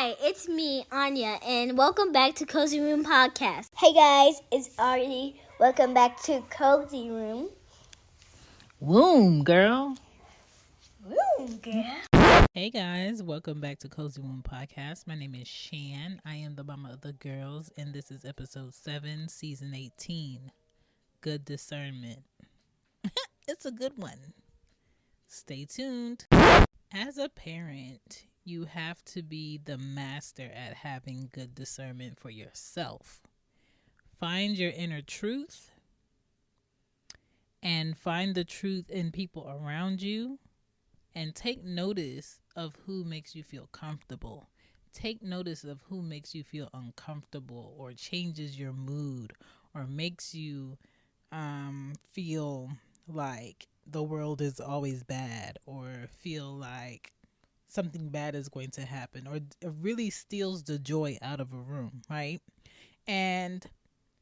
Hi, it's me, Anya, and welcome back to Cozy Room Podcast. Hey guys, it's Artie. Welcome back to Cozy Room. Womb, girl. Woo, girl. Hey guys, welcome back to Cozy Room Podcast. My name is Shan. I am the mama of the girls, and this is episode 7, season 18. Good Discernment. It's a good one. Stay tuned. As a parent, you have to be the master at having good discernment for yourself. Find your inner truth and find the truth in people around you. And take notice of who makes you feel comfortable. Take notice of who makes you feel uncomfortable or changes your mood or makes you feel like the world is always bad or feel like something bad is going to happen or it really steals the joy out of a room, right? And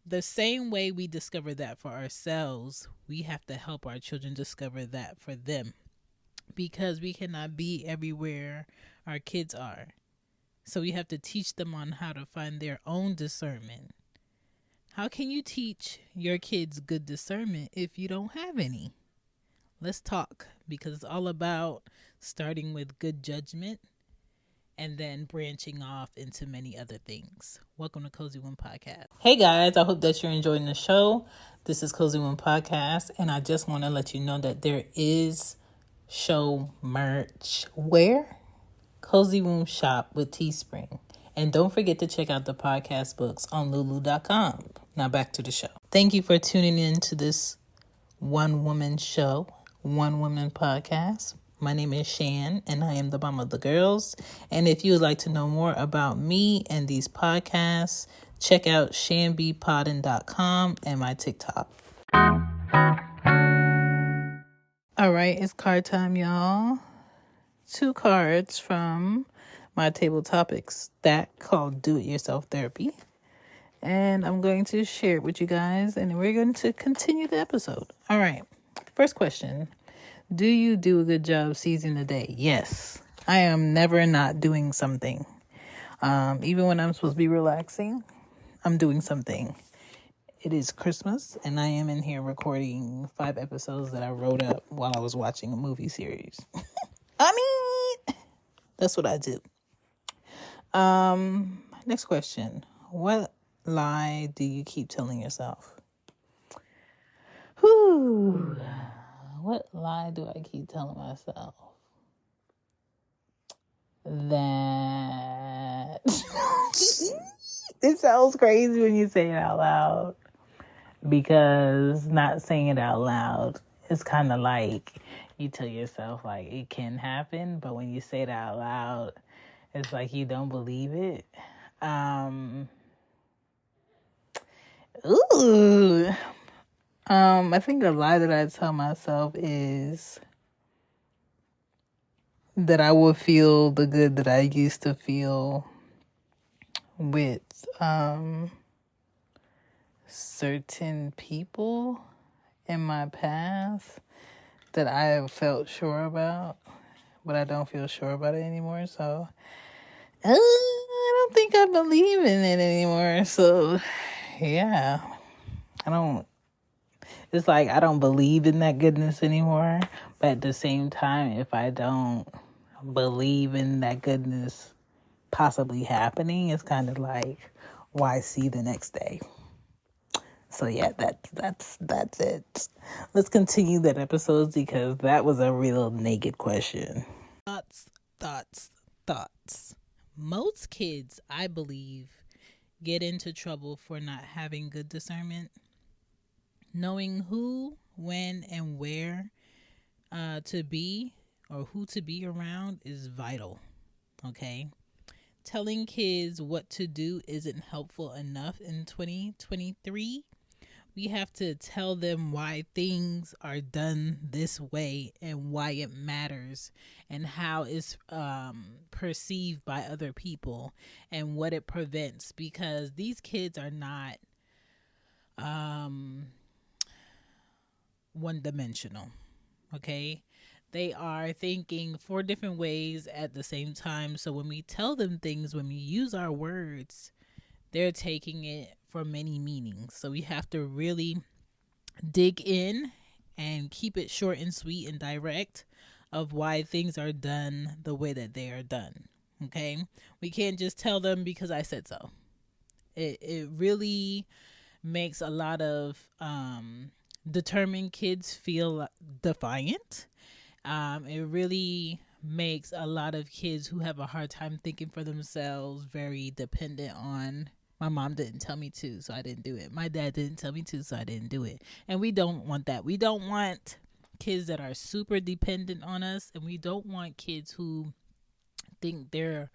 the same way we discover that for ourselves, we have to help our children discover that for them. Because we cannot be everywhere our kids are. So we have to teach them on how to find their own discernment. How can you teach your kids good discernment if you don't have any? Let's talk, because it's all about starting with good judgment and then branching off into many other things. Welcome to Cozy One Podcast. Hey guys, I hope that you're enjoying the show. This is Cozy One Podcast, and I just want to let you know that there is show merch. Where? Cozy Room Shop with Teespring. And don't forget to check out the podcast books on lulu.com. Now back to the show. Thank you for tuning in to this one woman show, one woman podcast. My name is Shan, and I am the mom of the girls. And if you would like to know more about me and these podcasts, check out shanbpoddin.com and my TikTok. All right, it's card time, y'all. 2 cards from my table topics stack called Do It Yourself Therapy. And I'm going to share it with you guys, and we're going to continue the episode. All right, first question. Do you do a good job seizing the day? Yes. I am never not doing something. Even when I'm supposed to be relaxing, I'm doing something. It is Christmas, and I am in here recording 5 episodes that I wrote up while I was watching a movie series. That's what I do. Next question. What lie do you keep telling yourself? What lie do I keep telling myself? That it sounds crazy when you say it out loud. Because not saying it out loud, it's kind of like you tell yourself like it can happen, but when you say it out loud, it's like you don't believe it. I think the lie that I tell myself is that I will feel the good that I used to feel with certain people in my past that I have felt sure about, but I don't feel sure about it anymore. So I don't think I believe in it anymore. So yeah, it's like I don't believe in that goodness anymore. But at the same time, if I don't believe in that goodness possibly happening, it's kind of like, why see the next day? So yeah, that's it. Let's continue that episode because that was a real naked question. Thoughts. Most kids, I believe, get into trouble for not having good discernment. Knowing who, when, and where to be or who to be around is vital. Okay? Telling kids what to do isn't helpful enough in 2023. We have to tell them why things are done this way and why it matters and how it's perceived by other people and what it prevents, because these kids are not one-dimensional, okay? They are thinking 4 different ways at the same time. So when we tell them things, when we use our words, they're taking it for many meanings. So we have to really dig in and keep it short and sweet and direct of why things are done the way that they are done. Okay? We can't just tell them because I said so. It really makes a lot of determined kids feel defiant. It really makes a lot of kids who have a hard time thinking for themselves very dependent on, my mom didn't tell me to, so I didn't do it. My dad didn't tell me to, so I didn't do it. And we don't want that. We don't want kids that are super dependent on us, and we don't want kids who think they're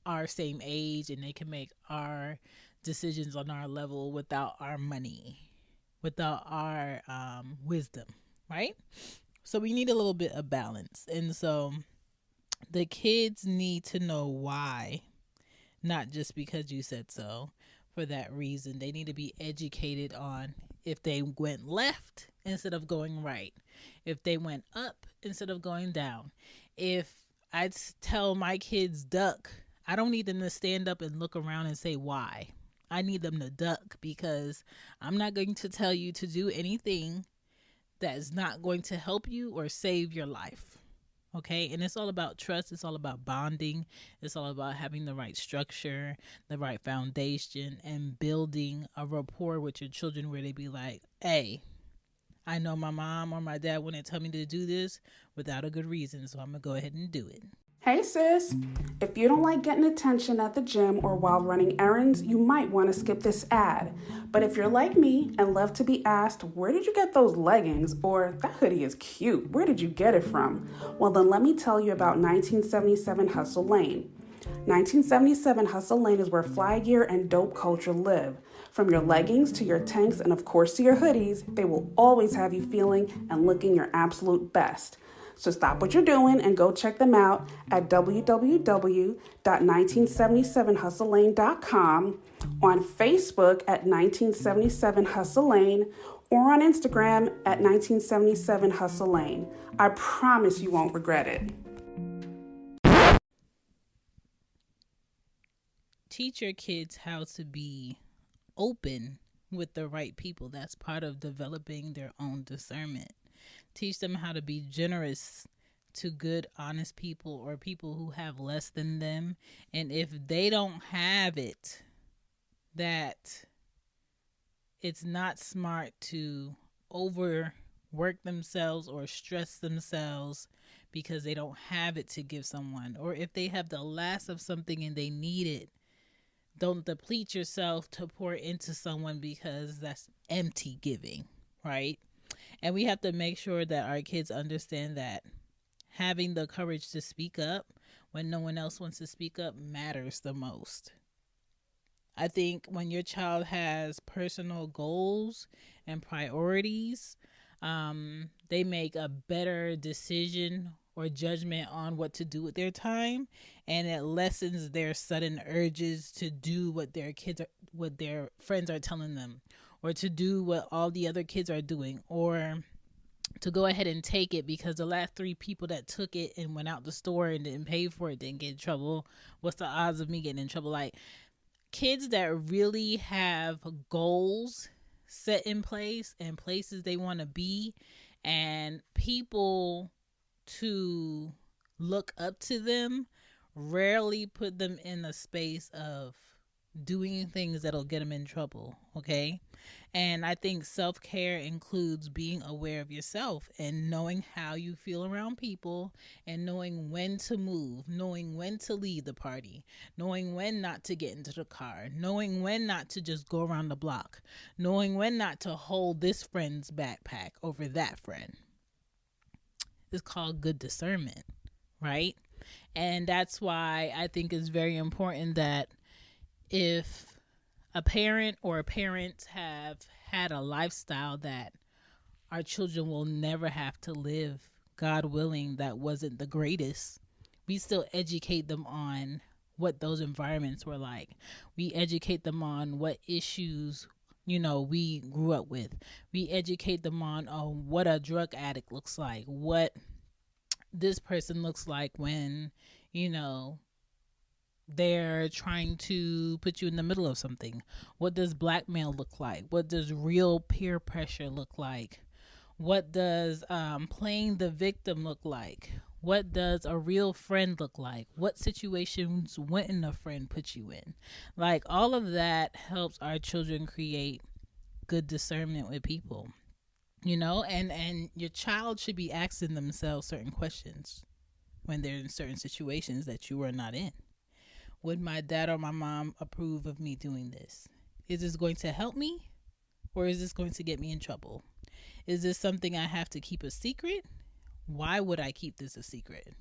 our same age and they can make our decisions on our level without our money, without our wisdom, right? So we need a little bit of balance. And so the kids need to know why, not just because you said so. For that reason, they need to be educated on if they went left instead of going right, if they went up instead of going down. If I tell my kids duck, I don't need them to stand up and look around and say why. I need them to duck, because I'm not going to tell you to do anything that is not going to help you or save your life. Okay? And it's all about trust. It's all about bonding. It's all about having the right structure, the right foundation, and building a rapport with your children where they be like, hey, I know my mom or my dad wouldn't tell me to do this without a good reason, so I'm going to go ahead and do it. Hey sis, if you don't like getting attention at the gym or while running errands, you might want to skip this ad. But if you're like me and love to be asked, where did you get those leggings? Or that hoodie is cute, where did you get it from? Well, then let me tell you about 1977 Hustle Lane. 1977 Hustle Lane is where fly gear and dope culture live. From your leggings to your tanks and of course to your hoodies, they will always have you feeling and looking your absolute best. So stop what you're doing and go check them out at www.1977hustlalane.com, on Facebook at 1977 Hustle Lane, or on Instagram at 1977 Hustle Lane. I promise you won't regret it. Teach your kids how to be open with the right people. That's part of developing their own discernment. Teach them how to be generous to good, honest people or people who have less than them. And if they don't have it, that it's not smart to overwork themselves or stress themselves because they don't have it to give someone. Or if they have the last of something and they need it, don't deplete yourself to pour into someone, because that's empty giving, right? And we have to make sure that our kids understand that having the courage to speak up when no one else wants to speak up matters the most. I think when your child has personal goals and priorities, they make a better decision or judgment on what to do with their time, and it lessens their sudden urges to do what what their friends are telling them, or to do what all the other kids are doing, or to go ahead and take it because the last 3 people that took it and went out the store and didn't pay for it didn't get in trouble. What's the odds of me getting in trouble? Like, kids that really have goals set in place and places they want to be and people to look up to them rarely put them in a space of doing things that'll get them in trouble, okay? And I think self-care includes being aware of yourself and knowing how you feel around people, and knowing when to move, knowing when to leave the party, knowing when not to get into the car, knowing when not to just go around the block, knowing when not to hold this friend's backpack over that friend. It's called good discernment, right? And that's why I think it's very important that if a parent or parents have had a lifestyle that our children will never have to live, God willing, that wasn't the greatest, we still educate them on what those environments were like. We educate them on what issues, we grew up with. We educate them on what a drug addict looks like, what this person looks like when, you know, they're trying to put you in the middle of something. What does blackmail look like? What does real peer pressure look like? What does playing the victim look like? What does a real friend look like? What situations wouldn't a friend put you in? Like, all of that helps our children create good discernment with people, you know, and your child should be asking themselves certain questions when they're in certain situations that you are not in. Would my dad or my mom approve of me doing this? Is this going to help me, or is this going to get me in trouble? Is this something I have to keep a secret? Why would I keep this a secret?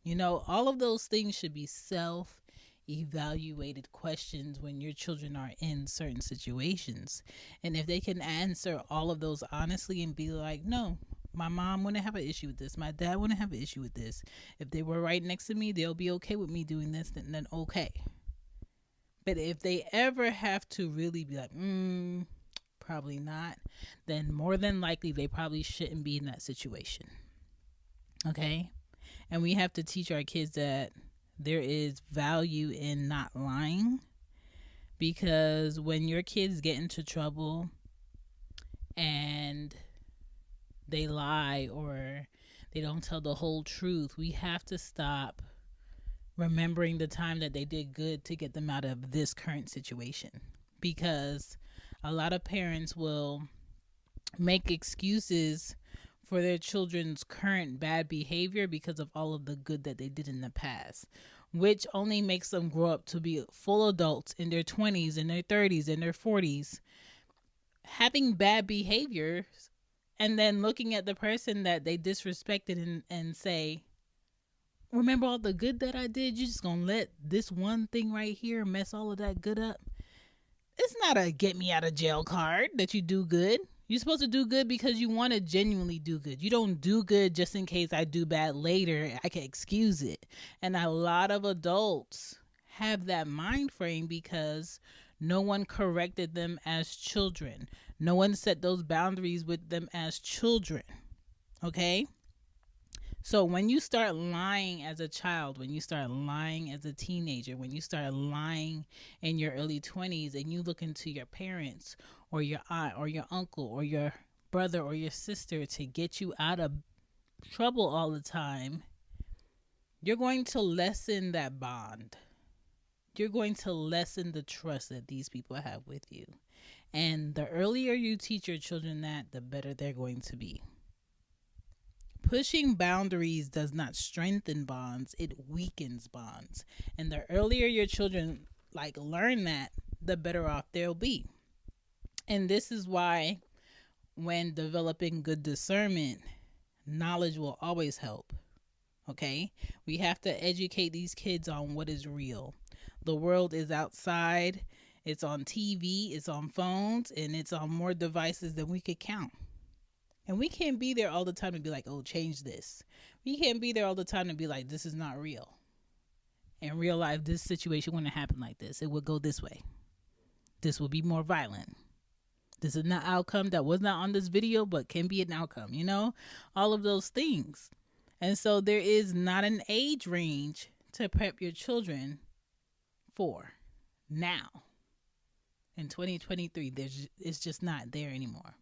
You know, all of those things should be self-evaluated questions when your children are in certain situations. And if they can answer all of those honestly and be like, no, my mom wouldn't have an issue with this. My dad wouldn't have an issue with this. If they were right next to me, they'll be okay with me doing this, then okay. But if they ever have to really be like, probably not, then more than likely they probably shouldn't be in that situation. Okay? And we have to teach our kids that there is value in not lying, because when your kids get into trouble and they lie or they don't tell the whole truth, we have to stop remembering the time that they did good to get them out of this current situation. Because a lot of parents will make excuses for their children's current bad behavior because of all of the good that they did in the past, which only makes them grow up to be full adults in their 20s, in their 30s, in their 40s, having bad behaviors, and then looking at the person that they disrespected and say, remember all the good that I did? You're just going to let this one thing right here mess all of that good up? It's not a get me out of jail card that you do good. You're supposed to do good because you want to genuinely do good. You don't do good just in case I do bad later, I can excuse it. And a lot of adults have that mind frame because no one corrected them as children. No one set those boundaries with them as children. Okay? So when you start lying as a child, when you start lying as a teenager, when you start lying in your early 20s and you look into your parents or your aunt or your uncle or your brother or your sister to get you out of trouble all the time, you're going to lessen that bond. You're going to lessen the trust that these people have with you. And the earlier you teach your children that, the better they're going to be. Pushing boundaries does not strengthen bonds, it weakens bonds. And the earlier your children learn that, the better off they'll be. And this is why when developing good discernment, knowledge will always help. Okay? We have to educate these kids on what is real. The world is outside, it's on TV, it's on phones, and it's on more devices than we could count. And we can't be there all the time and be like, oh, change this. We can't be there all the time and be like, this is not real. In real life, this situation wouldn't happen like this. It would go this way. This will be more violent. This is not outcome that was not on this video, but can be an outcome, you know, all of those things. And so there is not an age range to prep your children for now. In 2023, it's just not there anymore.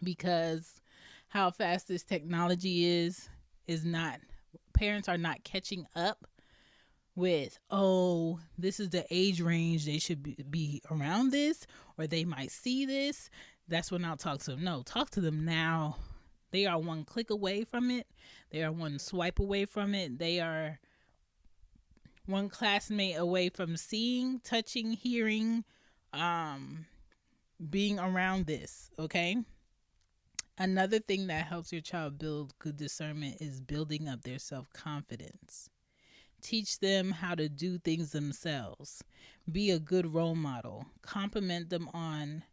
Because how fast this technology is not, parents are not catching up with, oh, this is the age range they should be around this, or they might see this. That's when I'll talk to them. No, talk to them now. They are one click away from it. They are one swipe away from it. They are one classmate away from seeing, touching, hearing, being around this, okay? Another thing that helps your child build good discernment is building up their self-confidence. Teach them how to do things themselves. Be a good role model. Compliment them on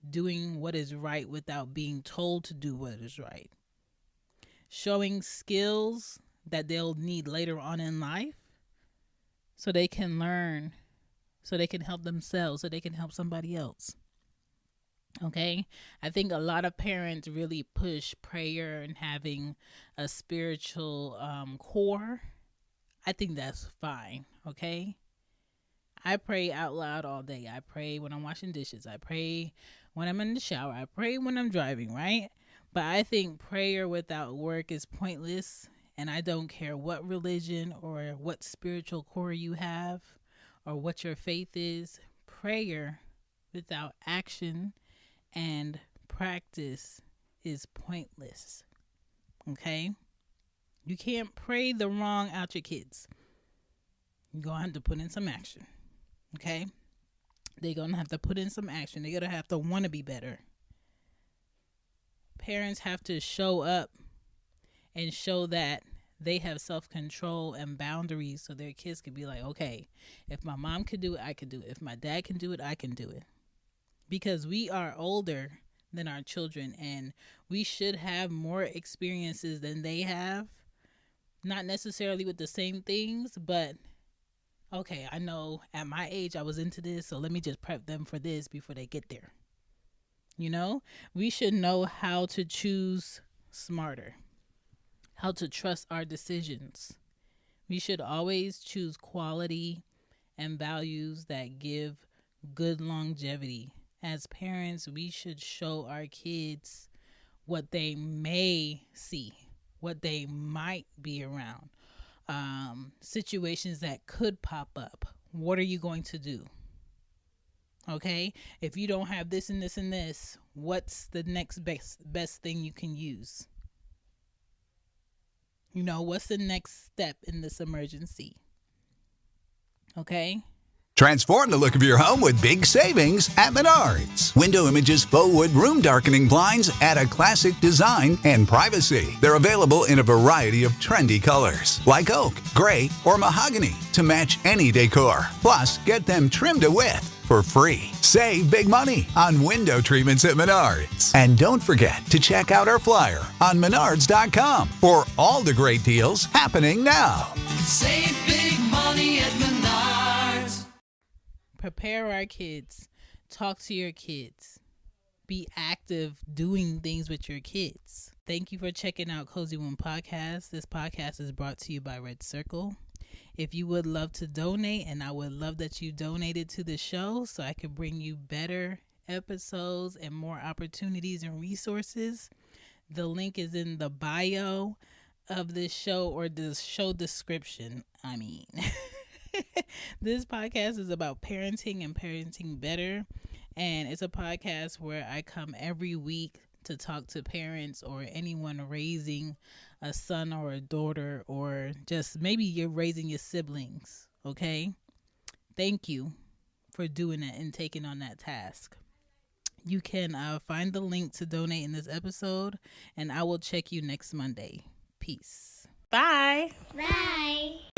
doing what is right without being told to do what is right. Showing skills that they'll need later on in life so they can learn, so they can help themselves, so they can help somebody else. Okay, I think a lot of parents really push prayer and having a spiritual core. I think that's fine. Okay, I pray out loud all day. I pray when I'm washing dishes. I pray when I'm in the shower. I pray when I'm driving, right? But I think prayer without work is pointless. And I don't care what religion or what spiritual core you have or what your faith is. Prayer without action and practice is pointless. Okay? You can't pray the wrong out your kids. You're going to have to put in some action. Okay? They're going to have to put in some action. They're going to have to want to be better. Parents have to show up and show that they have self-control and boundaries so their kids can be like, okay, if my mom could do it, I could do it. If my dad can do it, I can do it. Because we are older than our children and we should have more experiences than they have. Not necessarily with the same things, but okay, I know at my age I was into this, so let me just prep them for this before they get there. You know, we should know how to choose smarter, how to trust our decisions. We should always choose quality and values that give good longevity. As parents, we should show our kids what they may see, what they might be around, situations that could pop up. What are you going to do? Okay, if you don't have this and this and this, what's the next best thing you can use? You know, what's the next step in this emergency? Okay. Transform the look of your home with big savings at Menards. Window Images faux wood room darkening blinds add a classic design and privacy. They're available in a variety of trendy colors, like oak, gray, or mahogany, to match any decor. Plus, get them trimmed to width for free. Save big money on window treatments at Menards. And don't forget to check out our flyer on Menards.com for all the great deals happening now. Save big money at Menards. Prepare our kids. Talk to your kids. Be active doing things with your kids. Thank you for checking out Cozy Womb Podcast. This podcast is brought to you by Red Circle. If you would love to donate, and I would love that you donated to the show so I could bring you better episodes and more opportunities and resources, the link is in the bio of this show or the show description. This podcast is about parenting and parenting better. And it's a podcast where I come every week to talk to parents or anyone raising a son or a daughter, or just maybe you're raising your siblings. Okay. Thank you for doing that and taking on that task. You can find the link to donate in this episode, and I will check you next Monday. Peace. Bye. Bye.